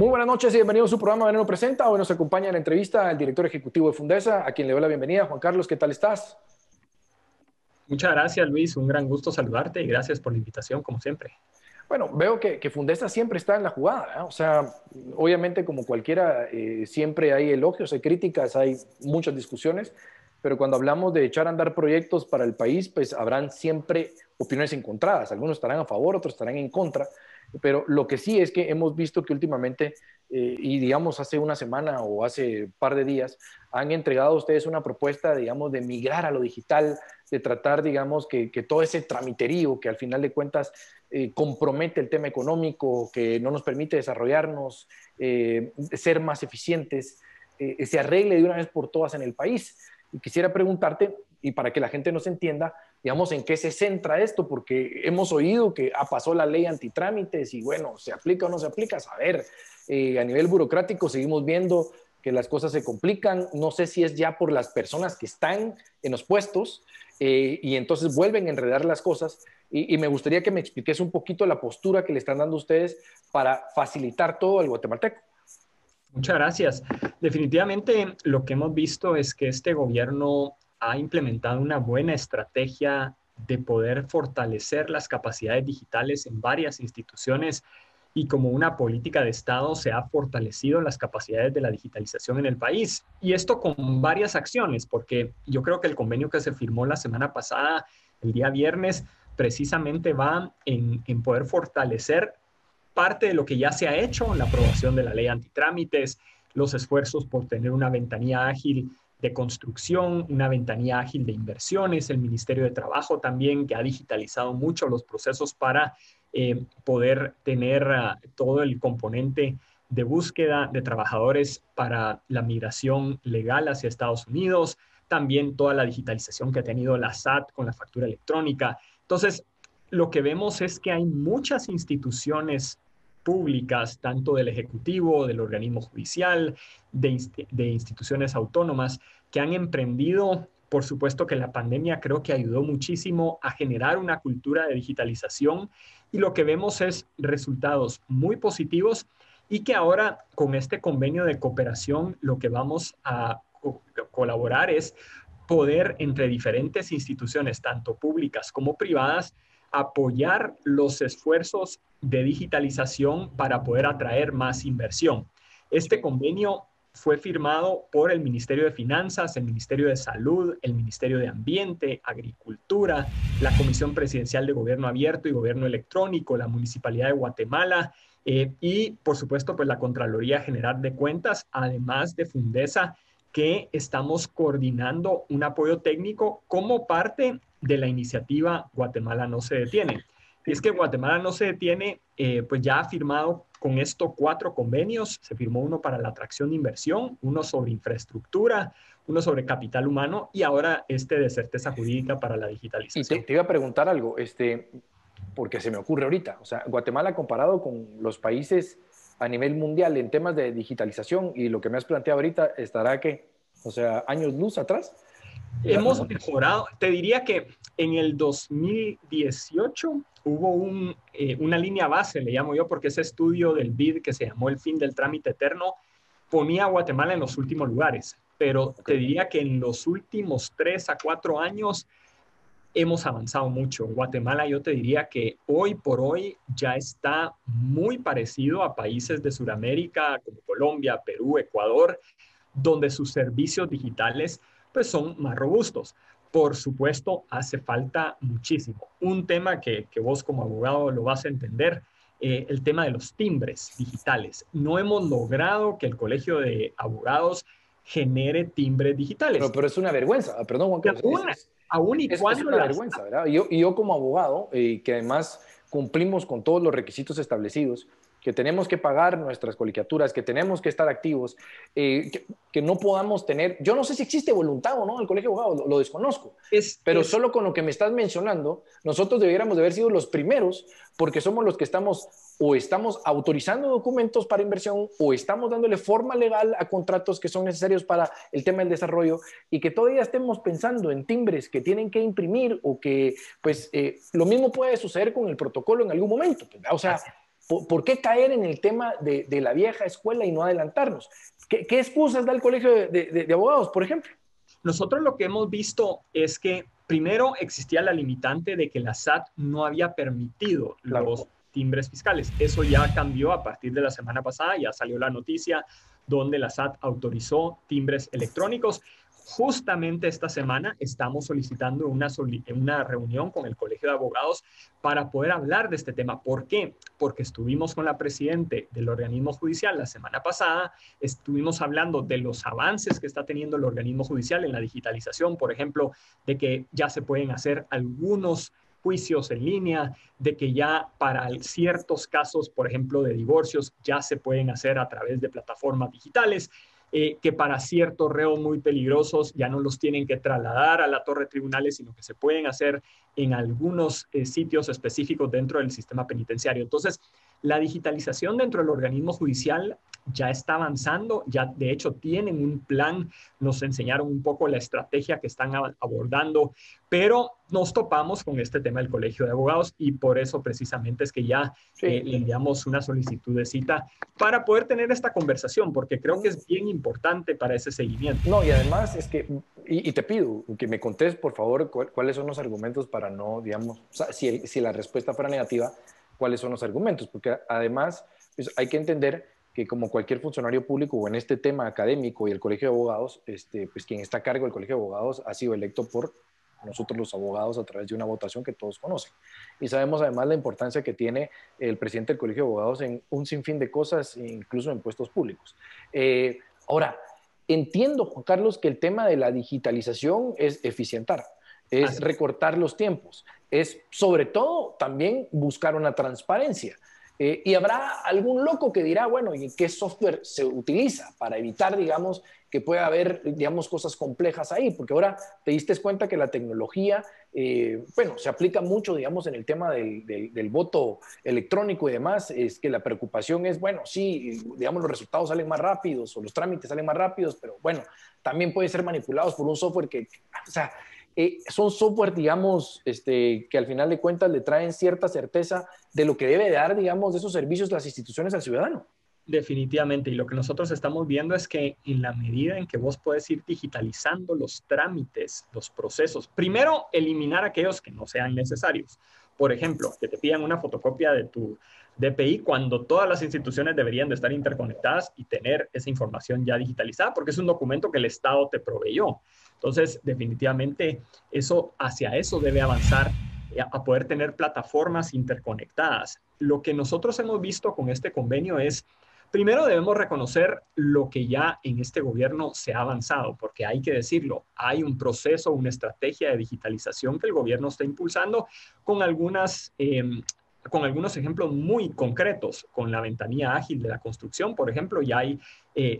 Muy buenas noches y bienvenidos a su programa Veneno Presenta. Hoy nos acompaña en la entrevista el director ejecutivo de Fundesa, a quien le doy la bienvenida. Juan Carlos, ¿qué tal estás? Muchas gracias, Luis. Un gran gusto saludarte y gracias por la invitación, como siempre. Bueno, veo que Fundesa siempre está en la jugada, ¿eh? O sea, obviamente como cualquiera, siempre hay elogios, hay críticas, hay muchas discusiones, pero cuando hablamos de echar a andar proyectos para el país, pues habrán siempre opiniones encontradas. Algunos estarán a favor, otros estarán en contra, pero lo que sí es que hemos visto que últimamente, y digamos hace una semana o hace un par de días, han entregado a ustedes una propuesta, digamos, de migrar a lo digital, de tratar, digamos, que todo ese tramiterío que al final de cuentas compromete el tema económico, que no nos permite desarrollarnos, ser más eficientes, se arregle de una vez por todas en el país. Y quisiera preguntarte, y para que la gente nos entienda, digamos, en qué se centra esto, porque hemos oído que pasó la ley antitrámites y bueno, ¿se aplica o no se aplica? A ver, a nivel burocrático seguimos viendo que las cosas se complican, no sé si es ya por las personas que están en los puestos y entonces vuelven a enredar las cosas y me gustaría que me expliques un poquito la postura que le están dando ustedes para facilitar todo al guatemalteco. Muchas gracias. Definitivamente lo que hemos visto es que este gobierno ha implementado una buena estrategia de poder fortalecer las capacidades digitales en varias instituciones y como una política de Estado se ha fortalecido las capacidades de la digitalización en el país. Y esto con varias acciones, porque yo creo que el convenio que se firmó la semana pasada, el día viernes, precisamente va en poder fortalecer parte de lo que ya se ha hecho, la aprobación de la ley antitrámites, los esfuerzos por tener una ventanilla ágil de construcción, una ventanilla ágil de inversiones, el Ministerio de Trabajo también, que ha digitalizado mucho los procesos para poder tener todo el componente de búsqueda de trabajadores para la migración legal hacia Estados Unidos, también toda la digitalización que ha tenido la SAT con la factura electrónica. Entonces, lo que vemos es que hay muchas instituciones públicas, tanto del Ejecutivo, del organismo judicial, de instituciones autónomas, que han emprendido, por supuesto que la pandemia creo que ayudó muchísimo a generar una cultura de digitalización y lo que vemos es resultados muy positivos y que ahora con este convenio de cooperación lo que vamos a colaborar es poder entre diferentes instituciones, tanto públicas como privadas, apoyar los esfuerzos de digitalización para poder atraer más inversión. Este convenio fue firmado por el Ministerio de Finanzas, el Ministerio de Salud, el Ministerio de Ambiente, Agricultura, la Comisión Presidencial de Gobierno Abierto y Gobierno Electrónico, la Municipalidad de Guatemala y, por supuesto, pues la Contraloría General de Cuentas, además de Fundesa, que estamos coordinando un apoyo técnico como parte de la iniciativa Guatemala no se detiene. Y es que Guatemala no se detiene, pues ya ha firmado con esto 4 convenios. Se firmó uno para la atracción de inversión, uno sobre infraestructura, uno sobre capital humano y ahora este de certeza jurídica para la Y digitalización. te iba a preguntar algo, porque se me ocurre ahorita, o sea, Guatemala comparado con los países a nivel mundial en temas de digitalización y lo que me has planteado ahorita, estará que, o sea, años luz atrás. Hemos mejorado, te diría que en el 2018 hubo una línea base, le llamo yo, porque ese estudio del BID que se llamó El fin del trámite eterno ponía a Guatemala en los últimos lugares, pero te Okay. diría que en los últimos 3 a 4 años hemos avanzado mucho. Guatemala yo te diría que hoy por hoy ya está muy parecido a países de Sudamérica como Colombia, Perú, Ecuador, donde sus servicios digitales pues son más robustos. Por supuesto, hace falta muchísimo. Un tema que vos como abogado lo vas a entender, el tema de los timbres digitales. No hemos logrado que el Colegio de Abogados genere timbres digitales. Pero es una vergüenza, perdón Juan Y Carlos, aún y es cuando una las... vergüenza, ¿verdad? Y yo como abogado, que además cumplimos con todos los requisitos establecidos, que tenemos que pagar nuestras colegiaturas, que tenemos que estar activos, que no podamos tener, yo no sé si existe voluntad o no del Colegio de Abogados, lo desconozco, pero es solo con lo que me estás mencionando, nosotros debiéramos de haber sido los primeros, porque somos los que estamos o estamos autorizando documentos para inversión o estamos dándole forma legal a contratos que son necesarios para el tema del desarrollo y que todavía estemos pensando en timbres que tienen que imprimir o que, pues, lo mismo puede suceder con el protocolo en algún momento. O sea, ¿Por qué caer en el tema de la vieja escuela y no adelantarnos? ¿Qué excusas da el Colegio de Abogados, por ejemplo? Nosotros lo que hemos visto es que primero existía la limitante de que la SAT no había permitido Claro. los timbres fiscales. Eso ya cambió a partir de la semana pasada, ya salió la noticia donde la SAT autorizó timbres electrónicos. Justamente esta semana estamos solicitando una reunión con el Colegio de Abogados para poder hablar de este tema. ¿Por qué? Porque estuvimos con la presidente del organismo judicial la semana pasada, estuvimos hablando de los avances que está teniendo el organismo judicial en la digitalización, por ejemplo, de que ya se pueden hacer algunos juicios en línea, de que ya para ciertos casos, por ejemplo, de divorcios, ya se pueden hacer a través de plataformas digitales, que para ciertos reos muy peligrosos ya no los tienen que trasladar a la torre de tribunales, sino que se pueden hacer en algunos sitios específicos dentro del sistema penitenciario. Entonces, la digitalización dentro del organismo judicial ya está avanzando, ya de hecho tienen un plan, nos enseñaron un poco la estrategia que están abordando, pero nos topamos con este tema del Colegio de Abogados y por eso precisamente es que ya le enviamos una solicitud de cita para poder tener esta conversación, porque creo que es bien importante para ese seguimiento. No, y además es que, y te pido que me contés, por favor, cuáles son los argumentos para no, digamos, o sea, si la respuesta fuera negativa, cuáles son los argumentos, porque además pues, hay que entender que como cualquier funcionario público o en este tema académico y el Colegio de Abogados, pues quien está a cargo del Colegio de Abogados ha sido electo por nosotros los abogados a través de una votación que todos conocen. Y sabemos además la importancia que tiene el presidente del Colegio de Abogados en un sinfín de cosas, incluso en puestos públicos. Ahora, entiendo, Juan Carlos, que el tema de la digitalización es eficientar, es recortar los tiempos, es sobre todo también buscar una transparencia. Y habrá algún loco que dirá, bueno, ¿y qué software se utiliza para evitar, digamos, que pueda haber, digamos, cosas complejas ahí? Porque ahora te diste cuenta que la tecnología, bueno, se aplica mucho, digamos, en el tema del voto electrónico y demás, es que la preocupación es, bueno, sí, digamos, los resultados salen más rápidos o los trámites salen más rápidos, pero bueno, también pueden ser manipulados por un software que, o sea, son software, digamos, que al final de cuentas le traen cierta certeza de lo que debe dar, digamos, de esos servicios las instituciones al ciudadano. Definitivamente, y lo que nosotros estamos viendo es que en la medida en que vos puedes ir digitalizando los trámites, los procesos, primero eliminar aquellos que no sean necesarios. Por ejemplo, que te pidan una fotocopia de tu DPI cuando todas las instituciones deberían de estar interconectadas y tener esa información ya digitalizada, porque es un documento que el Estado te proveyó. Entonces, definitivamente, hacia eso debe avanzar, a poder tener plataformas interconectadas. Lo que nosotros hemos visto con este convenio es, primero debemos reconocer lo que ya en este gobierno se ha avanzado, porque hay que decirlo, hay un proceso, una estrategia de digitalización que el gobierno está impulsando con con algunos ejemplos muy concretos, con la ventanilla ágil de la construcción, por ejemplo, ya hay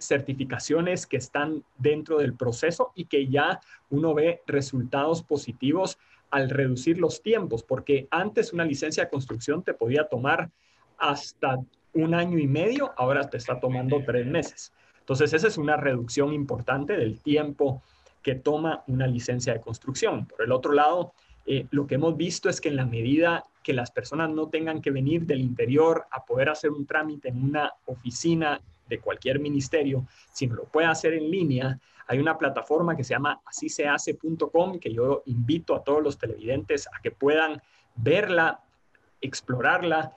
certificaciones que están dentro del proceso y que ya uno ve resultados positivos al reducir los tiempos, porque antes una licencia de construcción te podía tomar hasta 1 año y medio, ahora te está tomando 3 meses. Entonces, esa es una reducción importante del tiempo que toma una licencia de construcción. Por el otro lado, lo que hemos visto es que en la medida que las personas no tengan que venir del interior a poder hacer un trámite en una oficina de cualquier ministerio, sino lo puede hacer en línea, hay una plataforma que se llama asisehace.com que yo invito a todos los televidentes a que puedan verla, explorarla,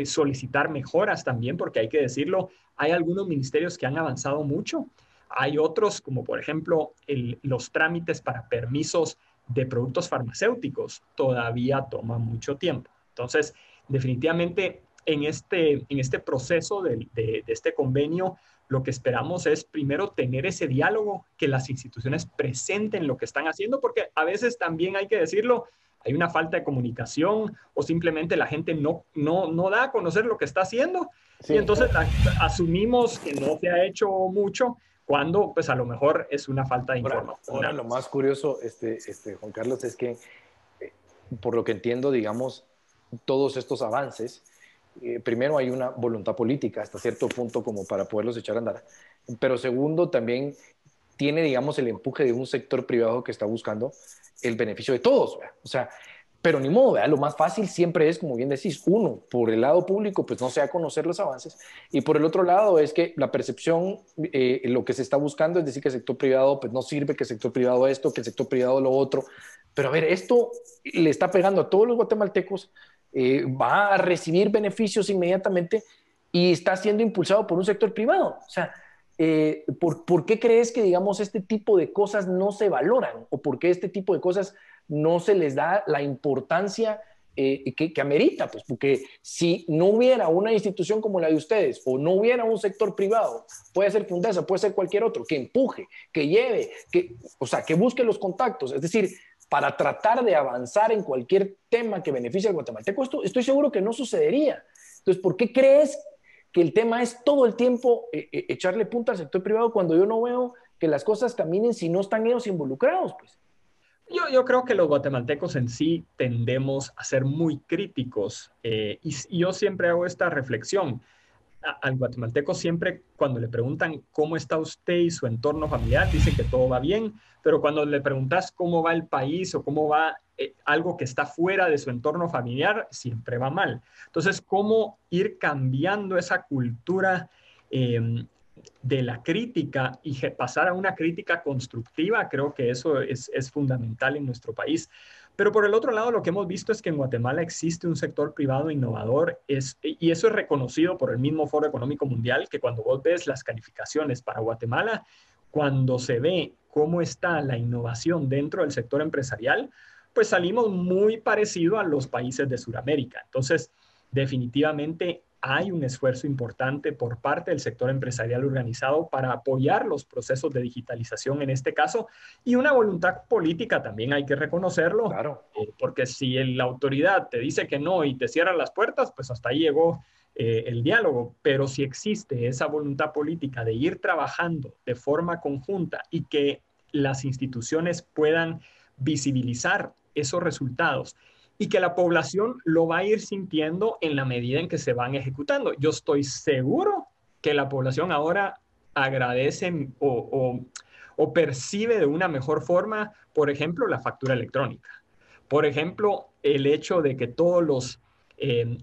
solicitar mejoras también, porque hay que decirlo, hay algunos ministerios que han avanzado mucho, hay otros como por ejemplo los trámites para permisos de productos farmacéuticos todavía toman mucho tiempo. Entonces, definitivamente en este proceso de este convenio, lo que esperamos es primero tener ese diálogo, que las instituciones presenten lo que están haciendo, porque a veces también hay que decirlo, hay una falta de comunicación o simplemente la gente no da a conocer lo que está haciendo Sí. y entonces asumimos que no se ha hecho mucho cuando pues a lo mejor es una falta de información. Ahora lo más curioso, Juan Carlos, es que por lo que entiendo, digamos, todos estos avances, primero hay una voluntad política hasta cierto punto como para poderlos echar a andar, pero segundo también tiene, digamos, el empuje de un sector privado que está buscando el beneficio de todos. O sea, Pero ni modo, ¿verdad? Lo más fácil siempre es, como bien decís, uno, por el lado público, pues no se da a conocer los avances, y por el otro lado es que la percepción, lo que se está buscando es decir que el sector privado pues no sirve, que el sector privado esto, que el sector privado lo otro. Pero a ver, esto le está pegando a todos los guatemaltecos, va a recibir beneficios inmediatamente y está siendo impulsado por un sector privado. O sea, ¿por qué crees que, digamos, este tipo de cosas no se valoran? ¿O por qué este tipo de cosas no se les da la importancia que amerita? Pues porque si no hubiera una institución como la de ustedes o no hubiera un sector privado, puede ser Fundesa, puede ser cualquier otro, que empuje, que lleve, o sea, que busque los contactos, es decir, para tratar de avanzar en cualquier tema que beneficie al guatemalteco, estoy seguro que no sucedería. Entonces, ¿por qué crees que el tema es todo el tiempo echarle punta al sector privado cuando yo no veo que las cosas caminen si no están ellos involucrados? Pues Yo creo que los guatemaltecos en sí tendemos a ser muy críticos y yo siempre hago esta reflexión. Al guatemalteco siempre cuando le preguntan cómo está usted y su entorno familiar, dice que todo va bien, pero cuando le preguntas cómo va el país o cómo va algo que está fuera de su entorno familiar, siempre va mal. Entonces, ¿cómo ir cambiando esa cultura de la crítica y pasar a una crítica constructiva? Creo que eso es fundamental en nuestro país. Pero por el otro lado, lo que hemos visto es que en Guatemala existe un sector privado innovador y eso es reconocido por el mismo Foro Económico Mundial, que cuando vos ves las calificaciones para Guatemala, cuando se ve cómo está la innovación dentro del sector empresarial, pues salimos muy parecido a los países de Sudamérica. Entonces, definitivamente hay un esfuerzo importante por parte del sector empresarial organizado para apoyar los procesos de digitalización en este caso y una voluntad política también hay que reconocerlo, claro. porque si la autoridad te dice que no y te cierra las puertas, pues hasta ahí llegó el diálogo, pero si existe esa voluntad política de ir trabajando de forma conjunta y que las instituciones puedan visibilizar esos resultados y que la población lo va a ir sintiendo en la medida en que se van ejecutando. Yo estoy seguro que la población ahora agradece o percibe de una mejor forma, por ejemplo, la factura electrónica. Por ejemplo, el hecho de que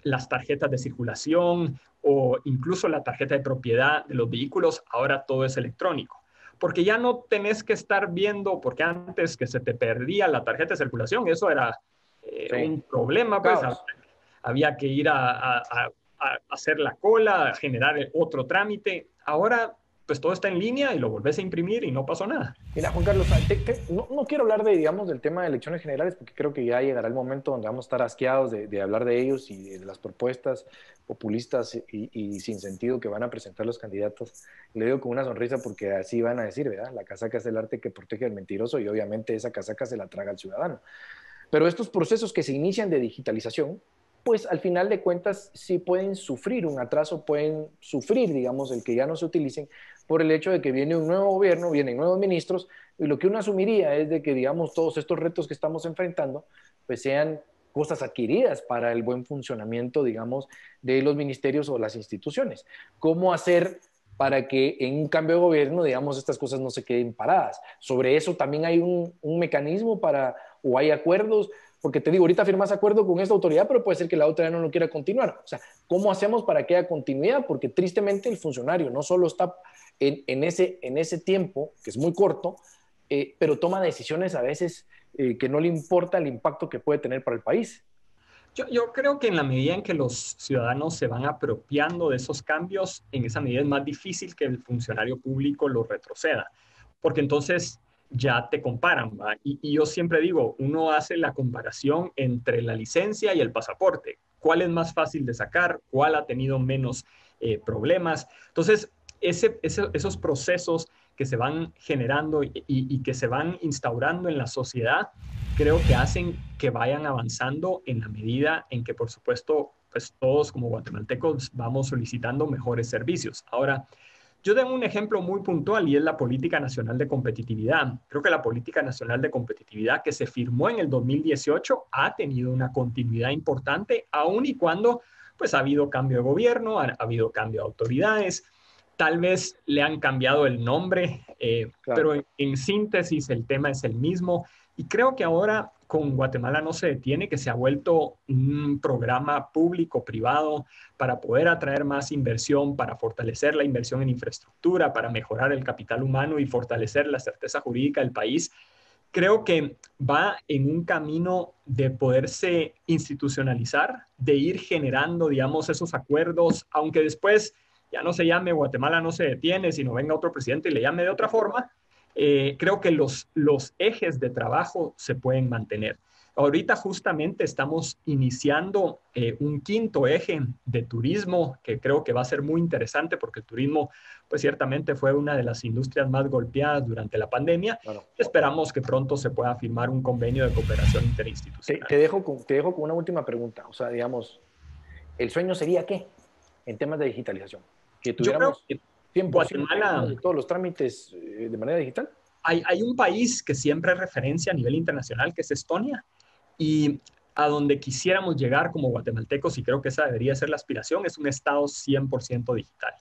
las tarjetas de circulación o incluso la tarjeta de propiedad de los vehículos, ahora todo es electrónico. Porque ya no tenés que estar viendo, porque antes que se te perdía la tarjeta de circulación, eso era Sí. un problema, pues Caos. había que ir a hacer la cola, a generar otro trámite. Ahora, pues todo está en línea y lo volvés a imprimir y no pasó nada. Mira, Juan Carlos, no quiero hablar de, digamos, del tema de elecciones generales porque creo que ya llegará el momento donde vamos a estar asqueados de hablar de ellos y de las propuestas populistas y sin sentido que van a presentar los candidatos. Le digo con una sonrisa porque así van a decir, ¿verdad? La casaca es el arte que protege al mentiroso y obviamente esa casaca se la traga al ciudadano. Pero estos procesos que se inician de digitalización, pues al final de cuentas sí pueden sufrir un atraso, pueden sufrir, digamos, el que ya no se utilicen por el hecho de que viene un nuevo gobierno, vienen nuevos ministros, y lo que uno asumiría es de que, digamos, todos estos retos que estamos enfrentando, pues sean cosas adquiridas para el buen funcionamiento, digamos, de los ministerios o las instituciones. ¿Cómo hacer para que en un cambio de gobierno, digamos, estas cosas no se queden paradas? Sobre eso también hay un mecanismo para, o hay acuerdos, porque te digo, ahorita firmas acuerdo con esta autoridad, pero puede ser que la otra ya no lo quiera continuar. O sea, ¿cómo hacemos para que haya continuidad? Porque tristemente el funcionario no solo está en ese tiempo, que es muy corto, pero toma decisiones a veces que no le importa el impacto que puede tener para el país. Yo creo que en la medida en que los ciudadanos se van apropiando de esos cambios, en esa medida es más difícil que el funcionario público lo retroceda, porque entonces ya te comparan, ¿va? Y yo siempre digo, uno hace la comparación entre la licencia y el pasaporte. ¿Cuál es más fácil de sacar? ¿Cuál ha tenido menos problemas? Entonces, esos procesos que se van generando y que se van instaurando en la sociedad creo que hacen que vayan avanzando en la medida en que, por supuesto, pues todos como guatemaltecos vamos solicitando mejores servicios. Ahora, yo tengo un ejemplo muy puntual y es la Política Nacional de Competitividad. Creo que la Política Nacional de Competitividad que se firmó en el 2018 ha tenido una continuidad importante, aun y cuando pues ha habido cambio de gobierno, ha habido cambio de autoridades, Tal vez le han cambiado el nombre, Claro. pero en síntesis el tema es el mismo. Y creo que ahora con Guatemala no se detiene, que se ha vuelto un programa público-privado para poder atraer más inversión, para fortalecer la inversión en infraestructura, para mejorar el capital humano y fortalecer la certeza jurídica del país. Creo que va en un camino de poderse institucionalizar, de ir generando, digamos, esos acuerdos, aunque después ya no se llame Guatemala no se detiene, sino venga otro presidente y le llame de otra forma. Creo que los ejes de trabajo se pueden mantener. Ahorita justamente estamos iniciando un quinto eje de turismo que creo que va a ser muy interesante porque el turismo pues ciertamente fue una de las industrias más golpeadas durante la pandemia. Claro. Esperamos que pronto se pueda firmar un convenio de cooperación interinstitucional. Te dejo con una última pregunta. O sea, digamos, ¿el sueño sería qué en temas de digitalización? Que Yo creo tuviéramos que 100% Guatemala, de todos los trámites de manera digital. hay un país que siempre es referencia a nivel internacional, que es Estonia, y a donde quisiéramos llegar como guatemaltecos, y creo que esa debería ser la aspiración, es un Estado 100% digital.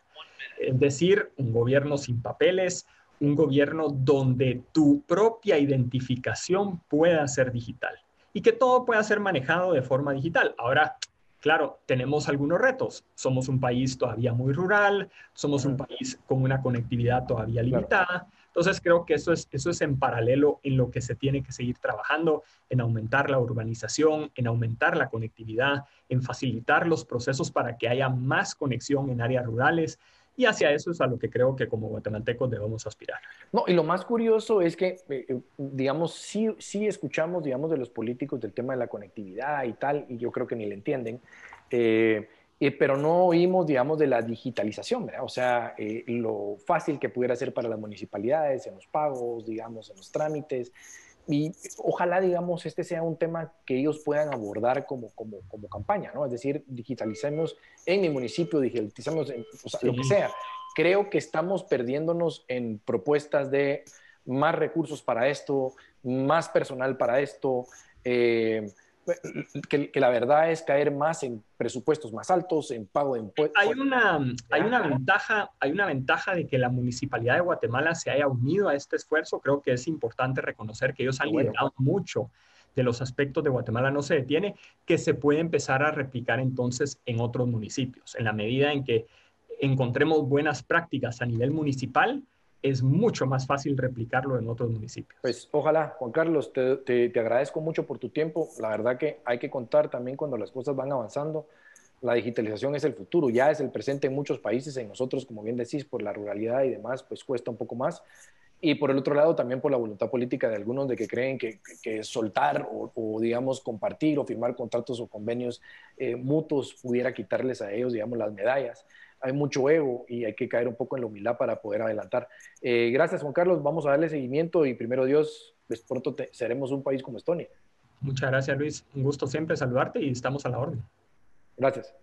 Es decir, un gobierno sin papeles, un gobierno donde tu propia identificación pueda ser digital y que todo pueda ser manejado de forma digital. Ahora, claro, tenemos algunos retos. Somos un país todavía muy rural, somos un país con una conectividad todavía Claro. limitada. Entonces creo que eso es en paralelo en lo que se tiene que seguir trabajando, en aumentar la urbanización, en aumentar la conectividad, en facilitar los procesos para que haya más conexión en áreas rurales. Y hacia eso es a lo que creo que como guatemaltecos debemos aspirar. No, y lo más curioso es que, digamos, sí escuchamos, digamos, de los políticos del tema de la conectividad y tal, y yo creo que ni le entienden, pero no oímos, digamos, de la digitalización, ¿verdad? O sea, lo fácil que pudiera ser para las municipalidades en los pagos, digamos, en los trámites, y ojalá, digamos, este sea un tema que ellos puedan abordar como campaña, ¿no? Es decir, digitalicemos en mi municipio, digitalicemos en, o sea, Sí. lo que sea. Creo que estamos perdiéndonos en propuestas de más recursos para esto, más personal para esto, que la verdad es caer más en presupuestos más altos, en pago de impuestos. Hay una ventaja de que la Municipalidad de Guatemala se haya unido a este esfuerzo. Creo que es importante reconocer que ellos han liderado mucho de los aspectos de Guatemala no se detiene, que se puede empezar a replicar entonces en otros municipios. En la medida en que encontremos buenas prácticas a nivel municipal, es mucho más fácil replicarlo en otros municipios. Pues ojalá, Juan Carlos, te agradezco mucho por tu tiempo. La verdad que hay que contar también cuando las cosas van avanzando. La digitalización es el futuro, ya es el presente en muchos países, en nosotros, como bien decís, por la ruralidad y demás, pues cuesta un poco más. Y por el otro lado, también por la voluntad política de algunos de que creen que soltar o, digamos, compartir o firmar contratos o convenios mutuos pudiera quitarles a ellos, digamos, las medallas. Hay mucho ego y hay que caer un poco en la humildad para poder adelantar. Gracias, Juan Carlos. Vamos a darle seguimiento y primero Dios, pues pronto seremos un país como Estonia. Muchas gracias, Luis. Un gusto siempre saludarte y estamos a la orden. Gracias.